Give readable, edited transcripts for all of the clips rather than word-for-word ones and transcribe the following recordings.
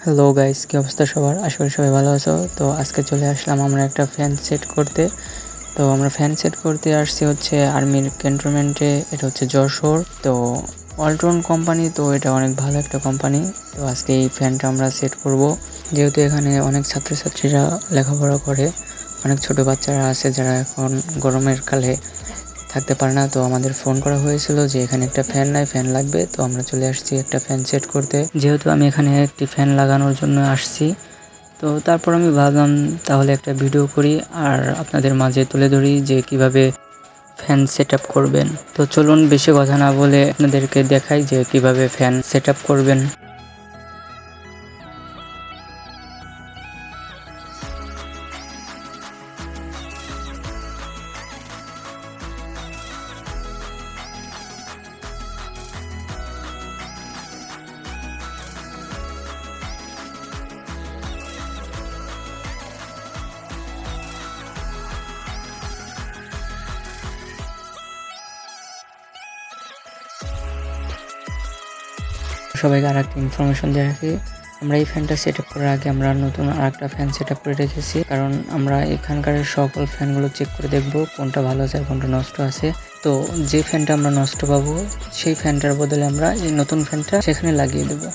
Hello guys, কি অবস্থা সবার? আশা করি সবাই ভালো আছো। তো আজকে চলে আসলাম আমরা একটা ফ্যান সেট করতে। তো আমরা ফ্যান সেট করতে আসছি হচ্ছে আর্মির ক্যান্টনমেন্টে। এটা হচ্ছে যশোর। তো ওয়ালটন কোম্পানি, তো এটা অনেক ভালো একটা কোম্পানি। তো আজকে এই ফ্যানটা আমরা সেট করব। যেহেতু এখানে অনেক ছাত্রছাত্রীরা লেখাপড়া করে, অনেক ছোট বাচ্চারা আছে যারা এখন গরমের কালে থাকতে পারে না। তো আমাদের ফোন করা হয়েছিল যে এখানে একটা ফ্যান নাই, ফ্যান লাগবে। তো আমরা চলে আসছি একটা ফ্যান সেট করতে। যেহেতু আমি এখানে একটি ফ্যান লাগানোর জন্য আসছি, তো তারপর আমি ভাবলাম তাহলে একটা ভিডিও করি আর আপনাদের মাঝে তুলে ধরি যে কিভাবে ফ্যান সেট আপ করবেন। তো চলুন বেশি কথা না বলে আপনাদেরকে দেখাই যে কিভাবে ফ্যান সেট আপ করবেন। সবাইকে আর একটা ইনফরমেশন দিয়ে রাখি, আমরা এই ফ্যানটা সেট আপ করার আগে আমরা নতুন আর একটা ফ্যান সেট আপ করে রেখেছি, কারণ আমরা এখানকার সকল ফ্যানগুলো চেক করে দেখব কোনটা ভালো আছে আর কোনটা নষ্ট আছে। তো যে ফ্যানটা আমরা নষ্ট পাবো সেই ফ্যানটার বদলে আমরা এই নতুন ফ্যানটা সেখানে লাগিয়ে দেবো।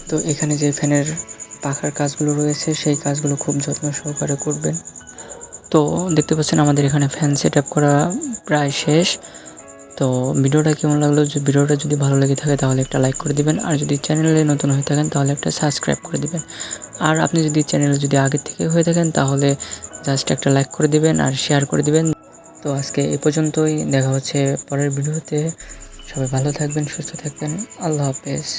তো এখানে যে ফ্যানের পাখার কাজগুলো রয়েছে সেই কাজগুলো খুব যত্ন সহকারে করবেন। তো দেখতে পাচ্ছেন আমাদের এখানে ফ্যান সেট আপ করা প্রায় শেষ। তো ভিডিওটা কেমন লাগলো? ভিডিওটা যদি ভালো লেগে থাকে তাহলে একটা লাইক করে দিবেন, আর যদি চ্যানেলে নতুন হয়ে থাকেন তাহলে একটা সাবস্ক্রাইব করে দিবেন। আর আপনি যদি চ্যানেলে আগে থেকে হয়ে থাকেন তাহলে জাস্ট একটা লাইক করে দিবেন আর শেয়ার করে দিবেন। তো আজকে এ পর্যন্তই, দেখা হচ্ছে পরের ভিডিওতে। সবাই ভালো থাকবেন, সুস্থ থাকবেন। আল্লাহ হাফেজ।